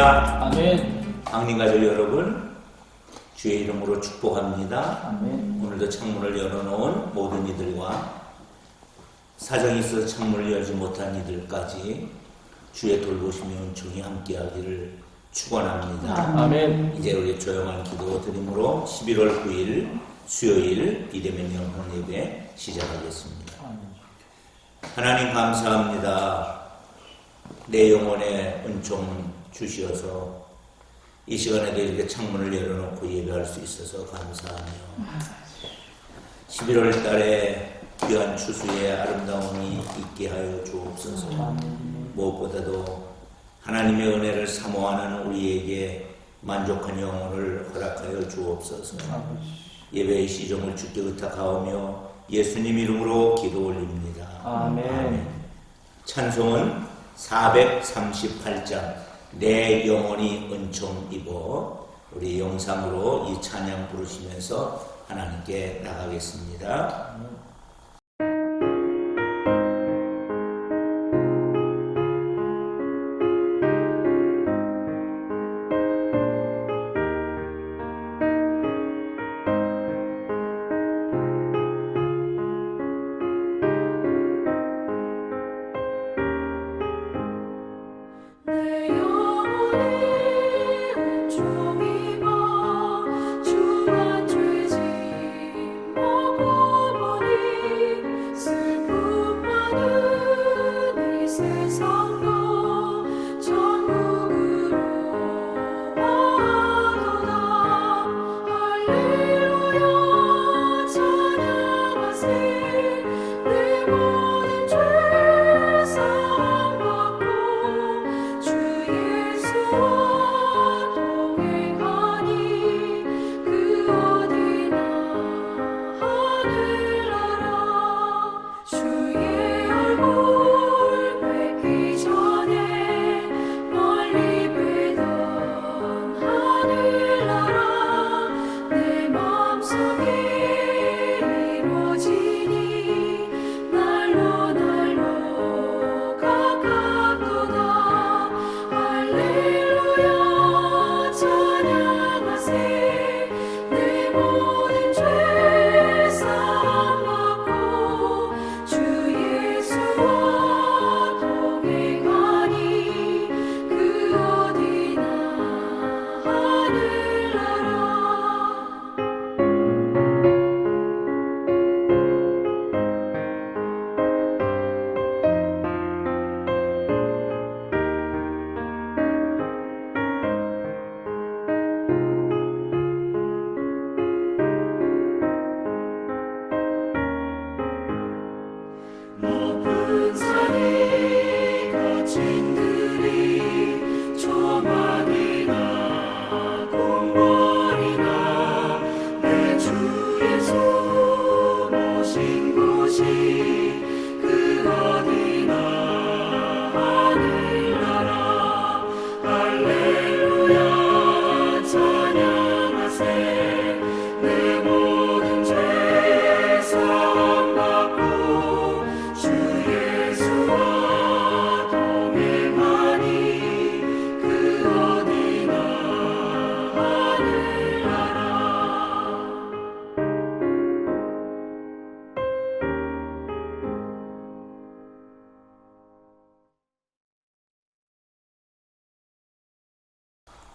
할렐루야. 아멘. 강림가족 여러분, 주의 이름으로 축복합니다. 아멘. 오늘도 창문을 열어놓은 모든 이들과 사정이 있어서 창문을 열지 못한 이들까지 주의 돌보심이 은총이 함께하기를 축원합니다. 아멘. 이제 우리 조용한 기도 드림으로 11월 9일 수요일 비대면 영혼 예배 시작하겠습니다. 하나님 감사합니다. 내 영혼에 은총 주시어서 이 시간에도 이렇게 창문을 열어놓고 예배할 수 있어서 감사하며 11월 달에 귀한 추수의 아름다움이 있게 하여 주옵소서. 무엇보다도 하나님의 은혜를 사모하는 우리에게 만족한 영혼을 허락하여 주옵소서. 예배의 시종을 주께 의탁하오며 예수님 이름으로 기도 올립니다. 아멘. 찬송은 438장 내 영혼이 은총 입어, 우리 영상으로 이 찬양 부르시면서 하나님께 나가겠습니다.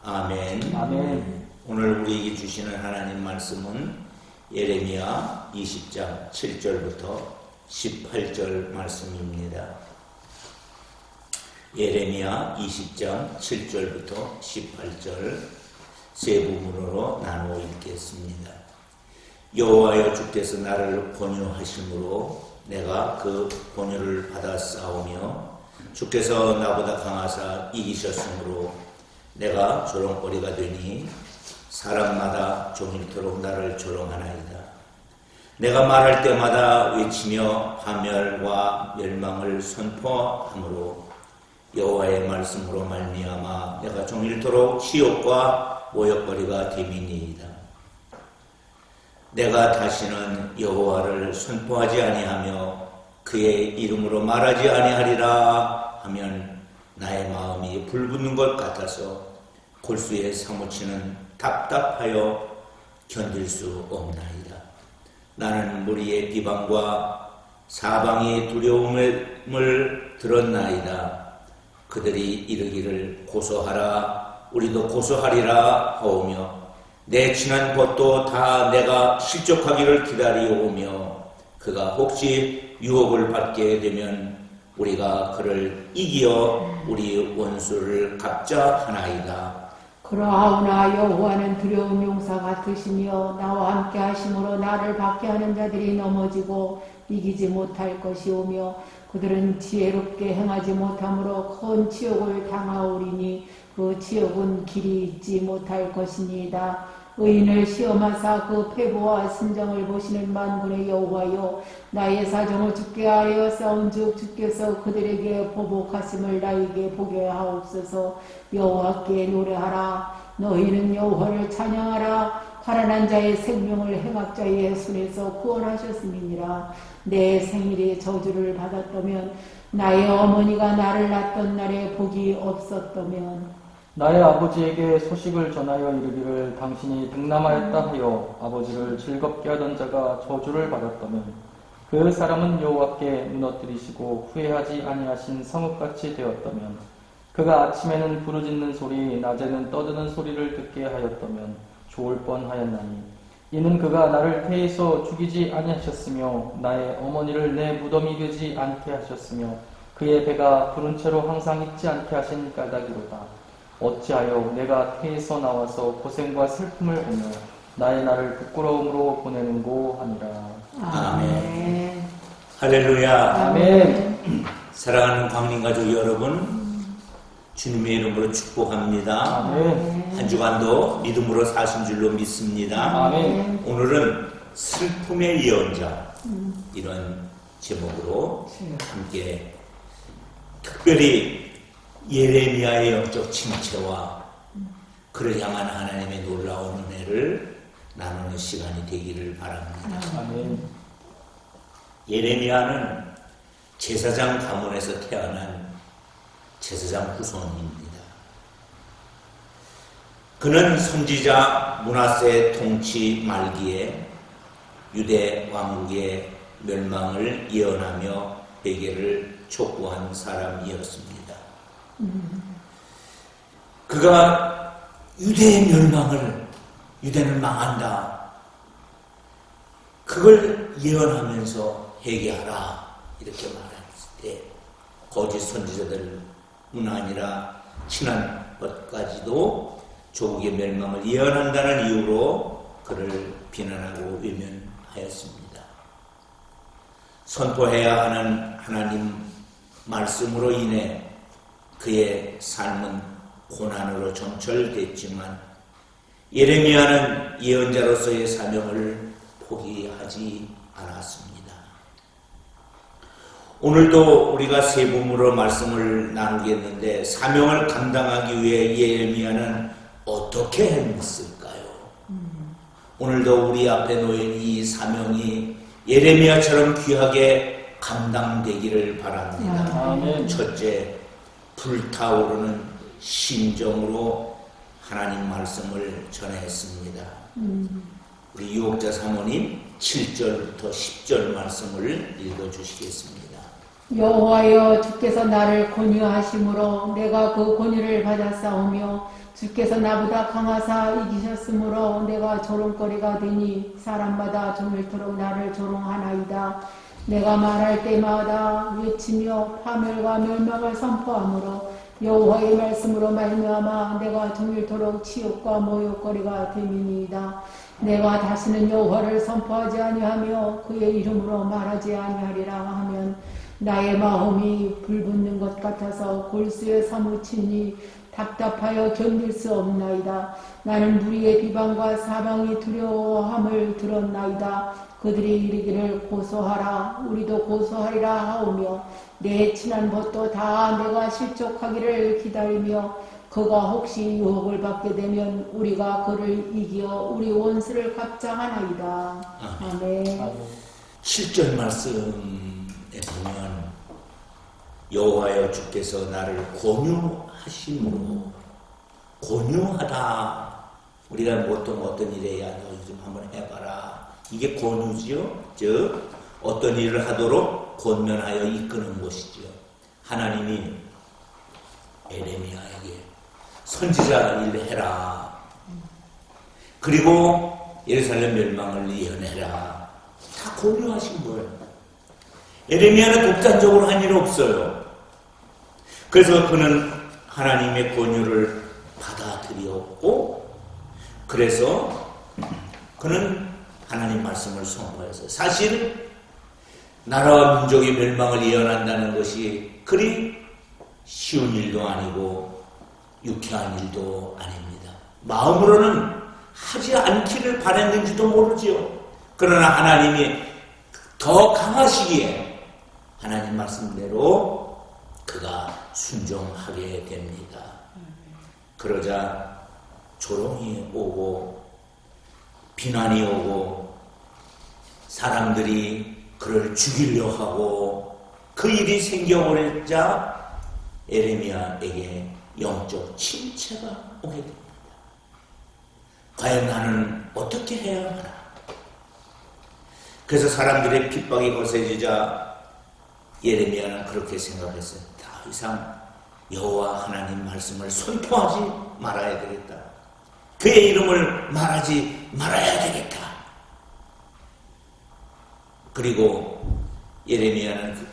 아멘. 아멘. 오늘 우리에게 주시는 하나님 말씀은 예레미야 20장 7절부터 18절 말씀입니다. 예레미야 20장 7절부터 18절 세 부분으로 나누어 읽겠습니다. 여호와여 주께서 나를 권유하심으로 내가 그 권유를 받아 싸우며 주께서 나보다 강하사 이기셨으므로 내가 조롱거리가 되니 사람마다 종일토록 나를 조롱하나이다. 내가 말할 때마다 외치며 파멸과 멸망을 선포하므로 여호와의 말씀으로 말미암아 내가 종일토록 치욕과 모욕거리가 됨이니이다. 내가 다시는 여호와를 선포하지 아니하며 그의 이름으로 말하지 아니하리라 하면 나의 마음이 불붙는 것 같아서 골수에 사무치는 답답하여 견딜 수 없나이다. 나는 무리의 비방과 사방의 두려움을 들었나이다. 그들이 이르기를 고소하라, 우리도 고소하리라 하오며 내 친한 벗도 다 내가 실족하기를 기다리오며 그가 혹시 유혹을 받게 되면 우리가 그를 이기어 우리 원수를 갚자하나이다. 그러하오나 여호와는 두려운 용사 같으시며 나와 함께 하심으로 나를 받게 하는 자들이 넘어지고 이기지 못할 것이오며 그들은 지혜롭게 행하지 못함으로 큰 치욕을 당하오리니 그 치욕은 길이 있지 못할 것이니이다. 의인을 시험하사 그 패보와 심정을 보시는 만군의 여호와여, 나의 사정을 주께 아뢰어 싸운즉 주께서 그들에게 보복하심을 나에게 보게 하옵소서. 여호와께 노래하라. 너희는 여호와를 찬양하라. 가난한 자의 생명을 행악자의 손에서 구원하셨음이니라. 내 생일에 저주를 받았다면 나의 어머니가 나를 낳던 날에 복이 없었다면 나의 아버지에게 소식을 전하여 이르기를 당신이 등남하였다 하여 아버지를 즐겁게 하던 자가 저주를 받았다면 그 사람은 여호와께 무너뜨리시고 후회하지 아니하신 성읍같이 되었다면 그가 아침에는 부르짖는 소리 낮에는 떠드는 소리를 듣게 하였다면 좋을 뻔하였나니 이는 그가 나를 태에서 죽이지 아니하셨으며 나의 어머니를 내 무덤이 되지 않게 하셨으며 그의 배가 부른 채로 항상 있지 않게 하신 까닭이로다. 어찌하여 내가 태에서 나와서 고생과 슬픔을 보며 나의 날을 부끄러움으로 보내는고 하니라. 아멘. 할렐루야. 아멘. 사랑하는 광림가족 여러분, 주님의 이름으로 축복합니다. 아멘. 한 주간도 믿음으로 사신 줄로 믿습니다. 아멘. 오늘은 슬픔의 예언자, 이런 제목으로 함께 특별히 예레미야의 영적 칭체와 그를 향한 하나님의 놀라운 은혜를 나누는 시간이 되기를 바랍니다. 아멘. 예레미야는 제사장 가문에서 태어난 제사장 후손입니다. 그는 선지자 므낫세 통치 말기에 유대 왕국의 멸망을 예언하며 회개를 촉구한 사람이었습니다. 그가 유대의 멸망을, 유대는 망한다, 그걸 예언하면서 회개하라 이렇게 말했을 때 거짓 선지자들뿐 아니라 친한 것까지도 조국의 멸망을 예언한다는 이유로 그를 비난하고 외면하였습니다. 선포해야 하는 하나님 말씀으로 인해 그의 삶은 고난으로 점철됐지만 예레미야는 예언자로서의 사명을 포기하지 않았습니다. 오늘도 우리가 세 부분으로 말씀을 나누겠는데 사명을 감당하기 위해 예레미야는 어떻게 했을까요? 오늘도 우리 앞에 놓인 이 사명이 예레미야처럼 귀하게 감당되기를 바랍니다. 아멘. 첫째, 불타오르는 심정으로 하나님 말씀을 전했습니다. 우리 유혹자 사모님 7절부터 10절 말씀을 읽어주시겠습니다. 여호와여, 주께서 나를 권유하심으로 내가 그 권유를 받았사오며 주께서 나보다 강하사 이기셨으므로 내가 조롱거리가 되니 사람마다 종일토록 나를 조롱하나이다. 내가 말할 때마다 외치며 파멸과 멸망을 선포하므로 여호와의 말씀으로 말미암아 내가 종일토록 치욕과 모욕거리가 됨이니이다. 내가 다시는 여호와를 선포하지 아니하며 그의 이름으로 말하지 아니하리라 하면 나의 마음이 불붙는 것 같아서 골수에 사무치니 답답하여 견딜 수 없나이다. 나는 무리의 비방과 사방이 두려워함을 들었나이다. 그들이 이르기를 고소하라, 우리도 고소하리라 하오며 내 친한 벗도 다 내가 실족하기를 기다리며 그가 혹시 유혹을 받게 되면 우리가 그를 이기어 우리 원수를 갚자하나이다. 아멘. 7절 말씀에 보면 여호와여, 주께서 나를 권유하심으로 권유하다. 우리가 보통 어떤 일에 야, 너 좀 한번 해봐라. 이게 권유지요. 즉 어떤 일을 하도록 권면하여 이끄는 것이지요. 하나님이 에레미야에게 선지자 일을 해라. 그리고 예루살렘 멸망을 예언해라. 다 권유하신 거예요. 에레미야는 독단적으로 한 일 없어요. 그래서 그는 하나님의 권유를 받아들였고, 그래서 그는 하나님 말씀을 선포했어요. 사실 나라와 민족의 멸망을 예언한다는 것이 그리 쉬운 일도 아니고 유쾌한 일도 아닙니다. 마음으로는 하지 않기를 바랬는지도 모르지요. 그러나 하나님이 더 강하시기에 하나님 말씀대로 그가 순종하게 됩니다. 그러자 조롱이 오고 비난이 오고 사람들이 그를 죽이려 하고 그 일이 생겨버리자 에레미야에게 영적 침체가 오게 됩니다. 과연 나는 어떻게 해야 하나? 그래서 사람들의 핍박이 거세지자 예레미야는 그렇게 생각했어요. 더 이상 여호와 하나님 말씀을 선포하지 말아야 되겠다. 그의 이름을 말하지 말아야 되겠다. 그리고 예레미야는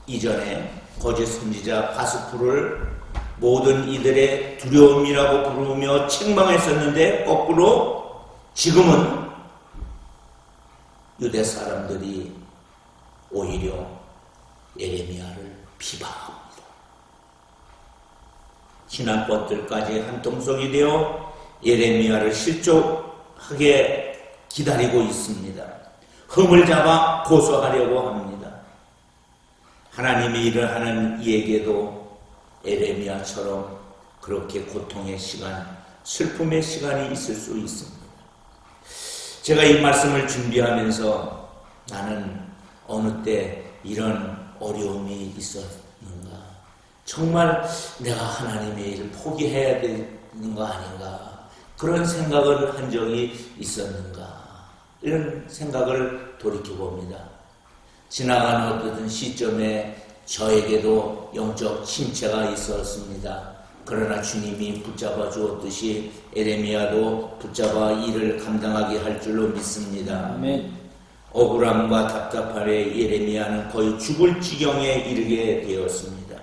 이전에 거짓 선지자 바스풀을 모든 이들의 두려움이라고 부르며 책망했었는데 거꾸로 지금은 유대 사람들이 오히려 예레미야를 비방합니다. 지난번들까지 한통속이 되어 예레미야를 실족하게 기다리고 있습니다. 흠을 잡아 고소하려고 합니다. 하나님의 일을 하는 이에게도 에레미야처럼 그렇게 고통의 시간, 슬픔의 시간이 있을 수 있습니다. 제가 이 말씀을 준비하면서 나는 어느 때 이런 어려움이 있었는가, 정말 내가 하나님의 일을 포기해야 되는 거 아닌가, 그런 생각을 한 적이 있었는가, 이런 생각을 돌이켜봅니다. 지나간 어떤 시점에 저에게도 영적 침체가 있었습니다. 그러나 주님이 붙잡아 주었듯이 에레미야도 붙잡아 일을 감당하게 할 줄로 믿습니다. 아멘. 억울함과 답답함에 예레미야는 거의 죽을 지경에 이르게 되었습니다.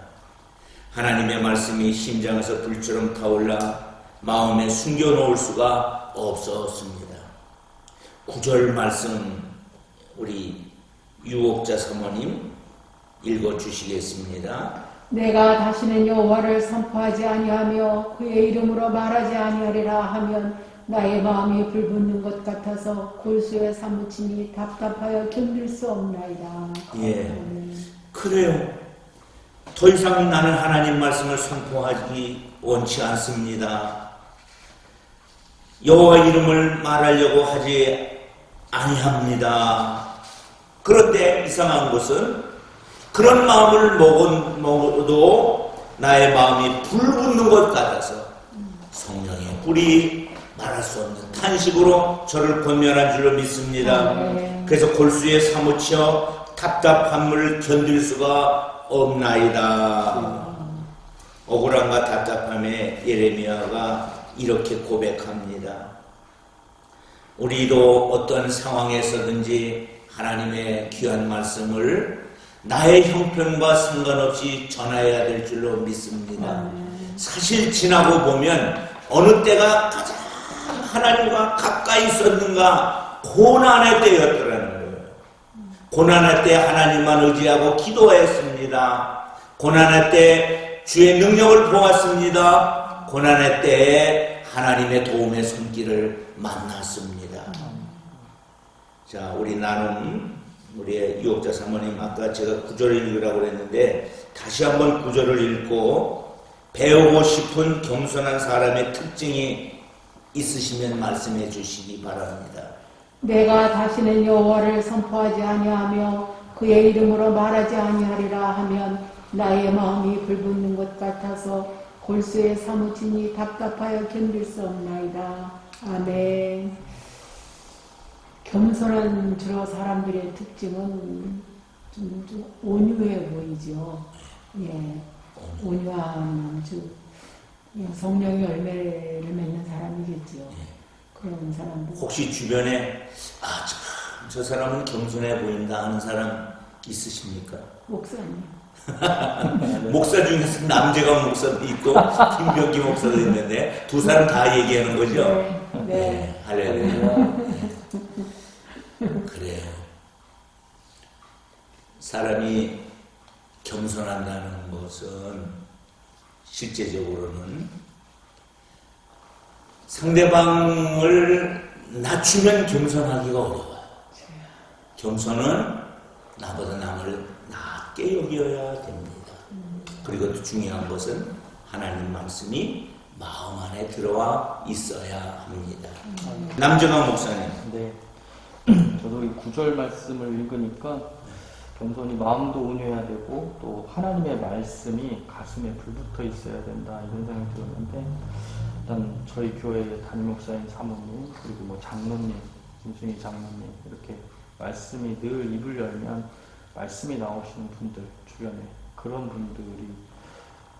하나님의 말씀이 심장에서 불처럼 타올라 마음에 숨겨놓을 수가 없었습니다. 9절 말씀 우리 유옥자 사모님 읽어주시겠습니다. 내가 다시는 여호와를 선포하지 아니하며 그의 이름으로 말하지 아니하리라 하면 나의 마음이 불붙는 것 같아서 골수에 사무치니 답답하여 견딜 수 없나이다. 예, 그래요. 더 이상 나는 하나님 말씀을 선포하기 원치 않습니다. 여호와 이름을 말하려고 하지 아니합니다. 그런데 이상한 것은 그런 마음을 먹어도 나의 마음이 불붙는 것 같아서 성령의 불이 말할 수 없는 탄식으로 저를 권면한 줄로 믿습니다. 그래서 골수에 사무쳐 답답함을 견딜 수가 없나이다. 억울함과 답답함에 예레미야가 이렇게 고백합니다. 우리도 어떤 상황에서든지 하나님의 귀한 말씀을 나의 형편과 상관없이 전해야 될 줄로 믿습니다. 사실 지나고 보면 어느 때가 가장 하나님과 가까이 있었는가, 고난의 때였더라는 거예요. 고난의 때 하나님만 의지하고 기도했습니다. 고난의 때 주의 능력을 보았습니다. 고난의 때에 하나님의 도움의 손길을 만났습니다. 자, 우리 나눔, 우리의 유옥자 사모님 아까 제가 구절을 읽으라고 그랬는데 다시 한번 구절을 읽고 배우고 싶은 겸손한 사람의 특징이 있으시면 말씀해 주시기 바랍니다. 내가 다시는 여호와를 선포하지 아니하며 그의 이름으로 말하지 아니하리라 하면 나의 마음이 불붙는 것 같아서 골수에 사무치니 답답하여 견딜 수 없나이다. 아멘. 겸손한 주로 사람들의 특징은 좀 온유해 보이죠. 예, 온유한 주 성령의 열매를 맺는 사람이겠죠. 그런 사람들. 혹시 주변에 저 사람은 겸손해 보인다 하는 사람 있으십니까? 목사님. 목사 중에서 남재강 목사도 있고 김병기 목사도 있는데 두 사람 다 얘기하는 거죠? 네. 할렐루야. 그래요. 사람이 겸손한다는 것은 실제적으로는 상대방을 낮추면 겸손하기가 어려워요. 겸손은 나보다 남을 낮게 여겨야 됩니다. 그리고 또 중요한 것은 하나님 말씀이 마음 안에 들어와 있어야 합니다. 남정환 목사님. 네. 저도 이 9절 말씀을 읽으니까 겸손히 마음도 온유해야 되고 또 하나님의 말씀이 가슴에 불붙어 있어야 된다 이런 생각이 들었는데 일단 저희 교회 담임 목사인 사모님 그리고 뭐 장로님, 김순희 장로님 이렇게 말씀이 늘 입을 열면 말씀이 나오시는 분들 주변에 그런 분들이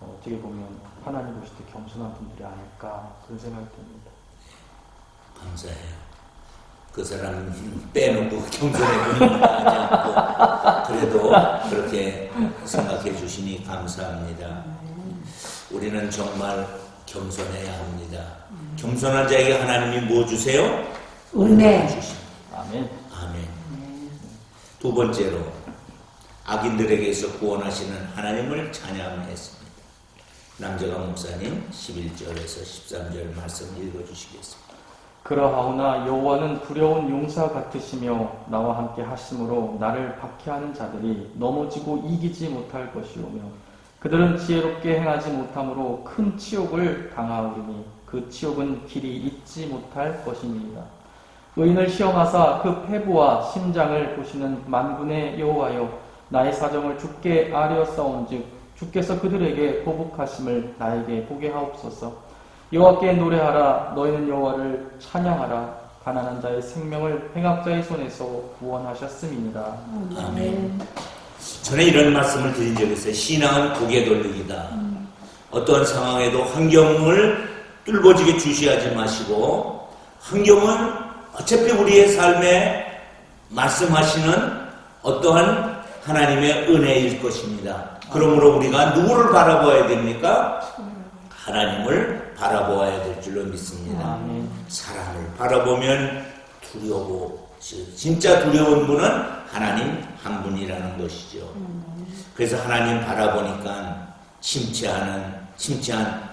어떻게 보면 하나님 보실 때 겸손한 분들이 아닐까 그런 생각이 듭니다. 감사해요. 그 사람 빼놓고 겸손해 보인다 하지 않고 그래도 그렇게 생각해 주시니 감사합니다. 우리는 정말 겸손해야 합니다. 겸손한 자에게 하나님이 뭐 주세요? 은혜 주십니다. 아멘. 아멘. 두 번째로 악인들에게서 구원하시는 하나님을 찬양했습니다. 남재강 목사님 11절에서 13절 말씀 읽어주시겠습니다. 그러하오나 여호와는 두려운 용사 같으시며 나와 함께 하심으로 나를 박해하는 자들이 넘어지고 이기지 못할 것이오며 그들은 지혜롭게 행하지 못함으로 큰 치욕을 당하오리니 그 치욕은 길이 잊지 못할 것이니이다. 의인을 시험하사 그 패부와 심장을 보시는 만군의 여호와여 나의 사정을 주께 아뢰었사온즉 주께서 그들에게 보복하심을 나에게 보게 하옵소서. 여호와께 노래하라. 너희는 여호와를 찬양하라. 가난한 자의 생명을 행악자의 손에서 구원하셨음이니라. 아멘. 전에 이런 말씀을 드린 적이 있어요. 신앙은 고개 돌리기다. 어떠한 상황에도 환경을 뚫어지게 주시하지 마시고 환경은 어차피 우리의 삶에 말씀하시는 어떠한 하나님의 은혜일 것입니다. 그러므로 우리가 누구를 바라보아야 됩니까? 하나님을 바라보아야 될 줄로 믿습니다. 아멘. 사람을 바라보면 두려워. 진짜 두려운 분은 하나님 한 분이라는 것이죠. 그래서 하나님 바라보니까 침체한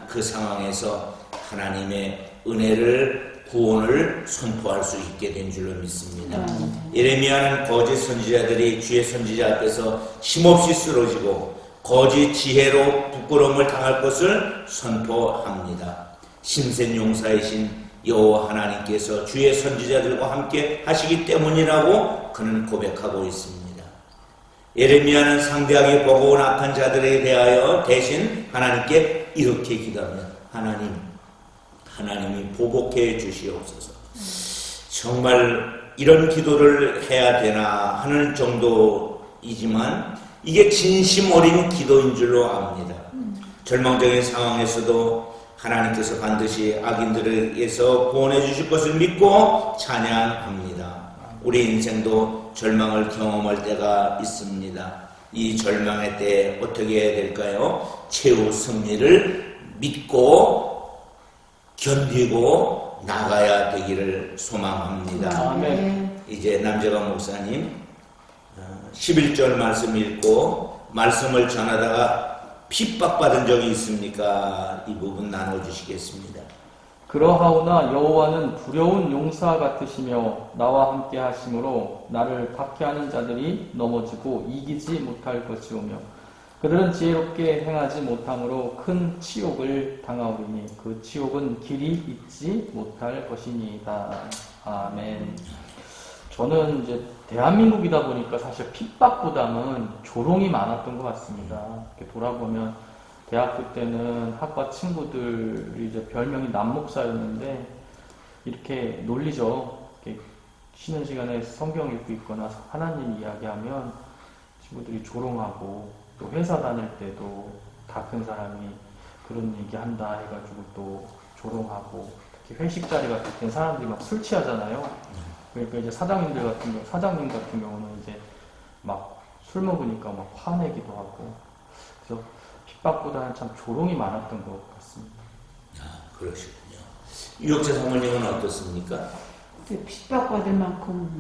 그 상황에서 하나님의 은혜를 구원을 선포할 수 있게 된 줄로 믿습니다. 예레미야는 거짓 선지자들이 주의 선지자 앞에서 힘없이 쓰러지고 거짓 지혜로 부끄러움을 당할 것을 선포합니다. 신생용사이신 여호와 하나님께서 주의 선지자들과 함께 하시기 때문이라고 그는 고백하고 있습니다. 예레미야는 상대하게 버거운 악한 자들에 대하여 대신 하나님께 이렇게 기도하며 하나님이 보복해 주시옵소서. 정말 이런 기도를 해야 되나 하는 정도이지만 이게 진심 어린 기도인 줄로 압니다. 절망적인 상황에서도 하나님께서 반드시 악인들에게서 구원해 주실 것을 믿고 찬양합니다. 우리 인생도 절망을 경험할 때가 있습니다. 이 절망의 때에 어떻게 해야 될까요? 최후 승리를 믿고 견디고 나가야 되기를 소망합니다. 아멘. 이제 남재강 목사님 11절 말씀 읽고 말씀을 전하다가 핍박받은 적이 있습니까? 이 부분 나눠주시겠습니다. 그러하오나 여호와는 두려운 용사 같으시며 나와 함께 하심으로 나를 박해하는 자들이 넘어지고 이기지 못할 것이오며 그들은 지혜롭게 행하지 못함으로 큰 치욕을 당하오리니 그 치욕은 길이 잊지 못할 것이니이다. 아멘. 저는 이제 대한민국이다 보니까 사실 핍박보다는 조롱이 많았던 것 같습니다. 이렇게 돌아보면 대학교 때는 학과 친구들이 이제 별명이 남목사였는데 이렇게 놀리죠. 이렇게 쉬는 시간에 성경 읽고 있거나 하나님 이야기하면 친구들이 조롱하고 또 회사 다닐 때도 다 큰 사람이 그런 얘기한다 해가지고 또 조롱하고 특히 회식 자리 같은 때 사람들이 막 술 취하잖아요. 그러니까 이제 사장님 같은 경우는 이제 막 술 먹으니까 막 화내기도 하고 그래서 핍박보다는 참 조롱이 많았던 것 같습니다. 아, 그러시군요. 유역재 사모님은 어떻습니까? 핍박받을 만큼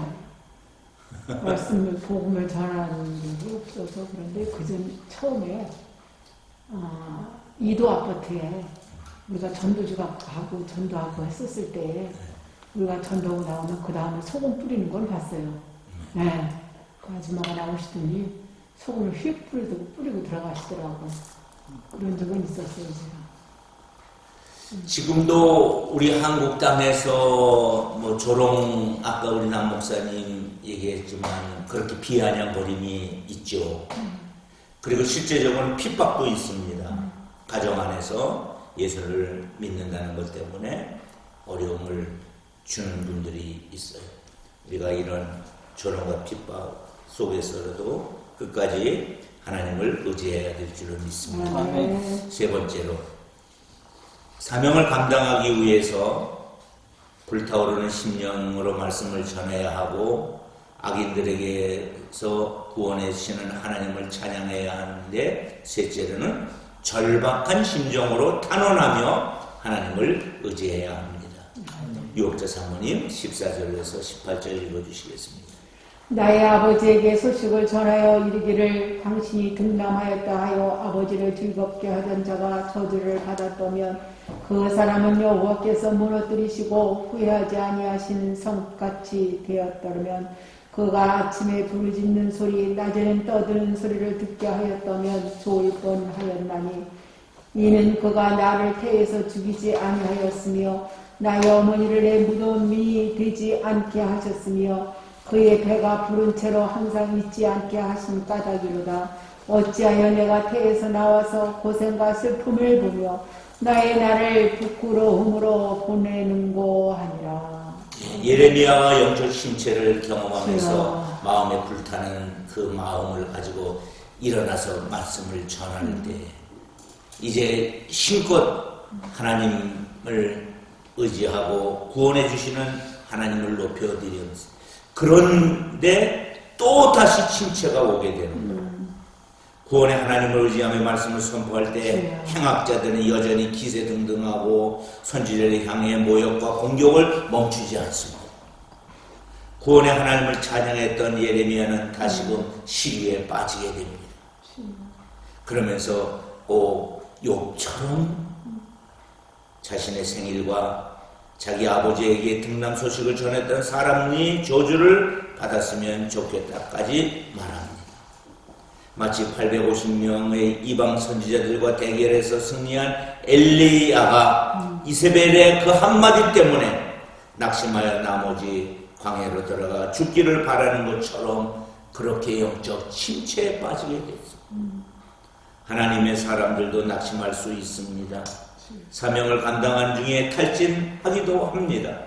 말씀을 복음을 전하는 일이 없어서 그런데 그전 처음에 이도 아파트에 우리가 전도주가 가고 전도하고 했었을 때 우리가 전도하고 나오면 그 다음에 소금 뿌리는 걸 봤어요. 네. 그 아줌마가 나오시더니 소금을 휙 뿌리고 들어가시더라고. 그런 적은 있었어요, 제가. 지금도 우리 한국 땅에서 뭐 조롱, 아까 우리 남 목사님 얘기했지만 그렇게 비아냥거림이 있죠. 그리고 실제적으로는 핍박도 있습니다. 가정 안에서 예수를 믿는다는 것 때문에 어려움을 주는 분들이 있어요. 우리가 이런 조롱과 핍박 속에서라도 끝까지 하나님을 의지해야 될 줄을 믿습니다. 아멘. 세 번째로 사명을 감당하기 위해서 불타오르는 심령으로 말씀을 전해야 하고 악인들에게서 구원해 주시는 하나님을 찬양해야 하는데 셋째로는 절박한 심정으로 탄원하며 하나님을 의지해야 합니다. 유혹자 사모님 14절에서 18절 읽어주시겠습니다. 나의 아버지에게 소식을 전하여 이르기를 당신이 등남하였다 하여 아버지를 즐겁게 하던 자가 저주를 받았다면 그 사람은 여호와께서 무너뜨리시고 후회하지 아니하시는 성같이 되었다면 그가 아침에 부르짖는 소리 낮에는 떠드는 소리를 듣게 하였다면 좋을 뻔하였나니 이는 그가 나를 태에서 죽이지 아니하였으며 나의 어머니를 내 무덤이 되지 않게 하셨으며 그의 배가 부른 채로 항상 잊지 않게 하신 까닭이로다. 어찌하여 내가 태에서 나와서 고생과 슬픔을 보며 나의 나를 부끄러움으로 보내는고 하니라. 예레미야가 영적 심체를 경험하면서 마음에 불타는 그 마음을 가지고 일어나서 말씀을 전할 때 이제 힘껏 하나님을 의지하고 구원해 주시는 하나님을 높여드리면서 그런데 또 다시 침체가 오게 되는 거예요. 구원의 하나님을 의지하며 말씀을 선포할 때 행악자들은 여전히 기세등등하고 선지자를 향해 모욕과 공격을 멈추지 않습니다. 구원의 하나님을 찬양했던 예레미야는 다시금 시기에 빠지게 됩니다. 그러면서 욥처럼 자신의 생일과 자기 아버지에게 등남 소식을 전했던 사람이 저주를 받았으면 좋겠다까지 말합니다. 마치 850명의 이방 선지자들과 대결해서 승리한 엘리야가 이세벨의 그 한마디 때문에 낙심하여 나머지 광야로 들어가 죽기를 바라는 것처럼 그렇게 영적 침체에 빠지게 됐습니다. 하나님의 사람들도 낙심할 수 있습니다. 사명을 감당한 중에 탈진하기도 합니다.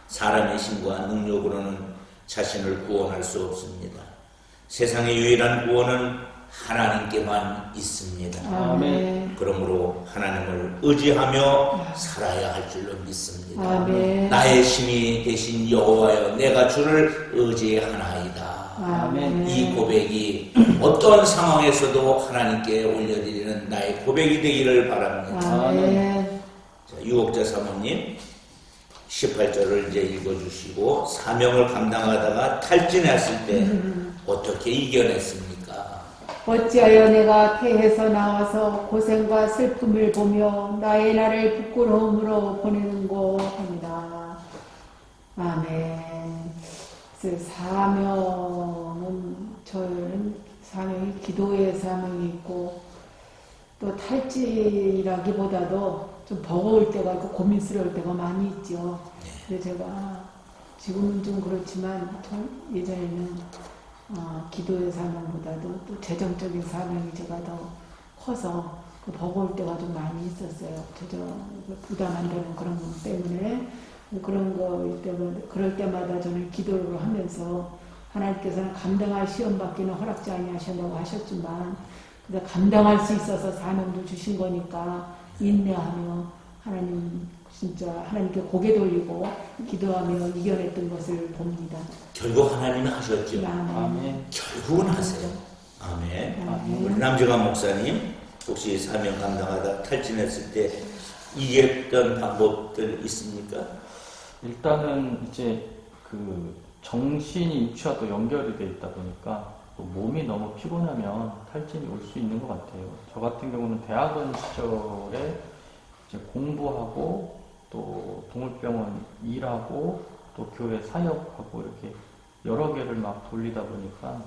사람의 힘과 능력으로는 자신을 구원할 수 없습니다. 세상의 유일한 구원은 하나님께만 있습니다. 아멘. 그러므로 하나님을 의지하며 살아야 할 줄로 믿습니다. 아멘. 나의 힘이 되신 여호와여 내가 주를 의지하나이다. 아멘. 이 고백이 어떤 상황에서도 하나님께 올려드리는 나의 고백이 되기를 바랍니다. 아멘. 유혹자 사모님 18절을 이제 읽어주시고 사명을 감당하다가 탈진했을 때 어떻게 이겨냈습니까? 어찌하여 내가 태에서 나와서 고생과 슬픔을 보며 나의 나를 부끄러움으로 보내는고 합니다. 아멘. 그래서 저는 사명이 기도의 사명이 있고 또 탈진이라기보다도 좀 버거울 때가 있고 고민스러울 때가 많이 있죠. 근데 제가 지금은 좀 그렇지만 예전에는 기도의 사명보다도 또 재정적인 사명이 제가 더 커서 버거울 때가 좀 많이 있었어요. 저 부담한다는 그런 것 때문에 그런 거 때문에 그럴 때마다 저는 기도를 하면서 하나님께서는 감당할 시험 받기는 허락지 아니하신다고 하셨지만 그래서 감당할 수 있어서 사명도 주신 거니까 인내하며 하나님 진짜 하나님께 고개 돌리고 기도하며 이겨냈던 것을 봅니다. 결국 하나님이 하셨죠. 아멘. 결국은 하세요. 아멘. 아멘. 우리 남재관 목사님 혹시 사명 감당하다 탈진했을 때 이겼던 방법들 있습니까? 일단은 이제 그 정신이 육체와 또 연결이 돼 있다 보니까 또 몸이 너무 피곤하면 탈진이 올 수 있는 것 같아요. 저 같은 경우는 대학원 시절에 이제 공부하고 또 동물병원 일하고 또 교회 사역하고 이렇게 여러 개를 막 돌리다 보니까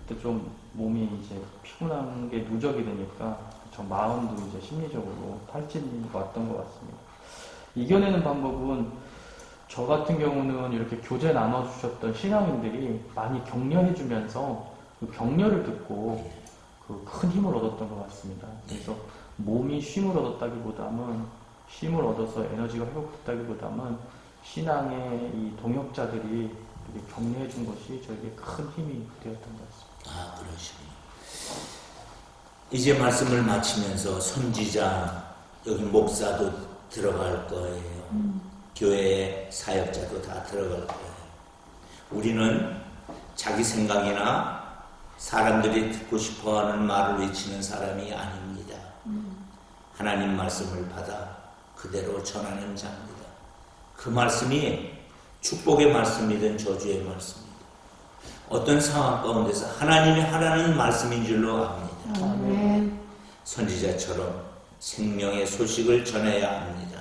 그때 좀 몸이 이제 피곤한 게 누적이 되니까 저 마음도 이제 심리적으로 탈진이 왔던 것 같습니다. 이겨내는 방법은 저 같은 경우는 이렇게 교제 나눠주셨던 신앙인들이 많이 격려해주면서 그 격려를 듣고 그 큰 힘을 얻었던 것 같습니다. 그래서 몸이 쉼을 얻었다기보다는 쉼을 얻어서 에너지가 회복됐다기보다는 신앙의 이 동역자들이 이렇게 격려해준 것이 저에게 큰 힘이 되었던 것 같습니다. 아, 그러시군요. 이제 말씀을 마치면서 선지자, 여기 목사도 들어갈 거예요. 교회의 사역자도 다 들어갈 거예요. 우리는 자기 생각이나 사람들이 듣고 싶어하는 말을 외치는 사람이 아닙니다. 하나님 말씀을 받아 그대로 전하는 자입니다. 그 말씀이 축복의 말씀이든 저주의 말씀이든 어떤 상황 가운데서 하나님이 하라는 말씀인 줄로 압니다. 아멘. 선지자처럼 생명의 소식을 전해야 합니다.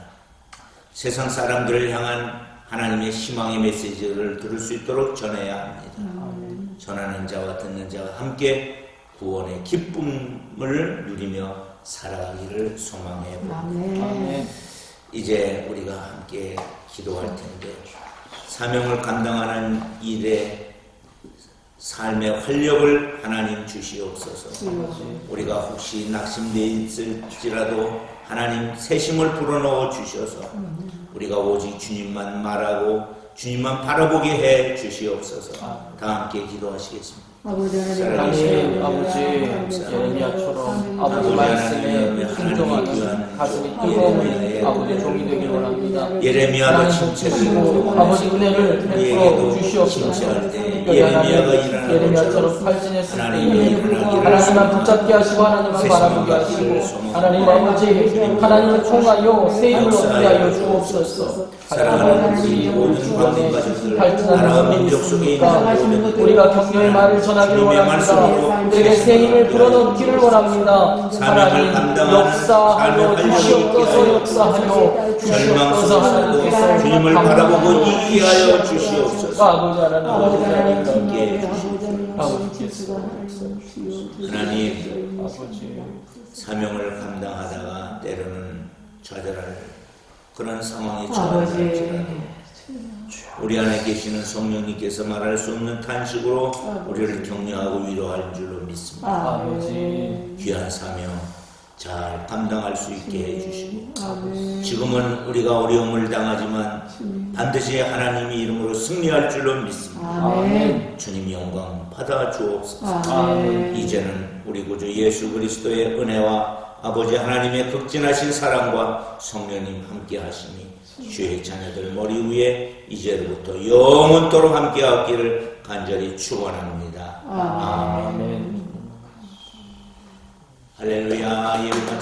세상 사람들을 향한 하나님의 희망의 메시지를 들을 수 있도록 전해야 합니다. 전하는 자와 듣는 자와 함께 구원의 기쁨을 누리며 살아가기를 소망해 봅니다. 아멘. 이제 우리가 함께 기도할 텐데 사명을 감당하는 일에 삶의 활력을 하나님 주시옵소서. 우리가 혹시 낙심되어 있을지라도 하나님 새심을 불어넣어 주셔서 우리가 오직 주님만 말하고 주님만 바라보게 해 주시옵소서. 다 함께 기도하시겠습니다. 아버지 하나님 아버지 예레미야처럼 아버지 말씀에 순종하는 가슴이 뜨거운 아버지 종이 되길 원합니다. 예레미야도 침체를 아버지 은혜를 베풀어 주시옵소서. 예레미야처럼 탈진했을 때 하나님만 붙잡게 하시고 하나님만 바라보게 하시고 하나님 아버지 하나님을 통하여 새 힘을 얻게 하여 주옵소서. 사랑하는 우리 모든 주변의 탈진하는 민족 속에 있는 우리가 격려의 말을 전하기를 원합니다. 우리에게 새 힘을 불어넣기를 원합니다. 하나님 역사하여 주시옵소서. 역사하여 주시옵소서. 하나님께서 주님을 바라보고 이기게 하여 주시옵소서. 아버지 하나님 함께 아버지께서 하나님 아버지 사명을 감당하다가 때로는 좌절할 그런 상황에 아버지 처할지라도 우리 안에 계시는 성령님께서 말할 수 없는 탄식으로 우리를 격려하고 위로할 줄로 믿습니다. 아버지 귀한 사명 잘 감당할 수 있게 해주시고 지금은 우리가 어려움을 당하지만 반드시 하나님의 이름으로 승리할 줄로 믿습니다. 아멘. 주님 영광 받아 주옵소서. 아멘. 이제는 우리 구주 예수 그리스도의 은혜와 아버지 하나님의 극진하신 사랑과 성령님 함께 하심이 주의 자녀들 머리 위에 이제로부터 영원토록 함께 하기를 간절히 축원합니다. 아멘. 아멘. 할렐루야. 예배가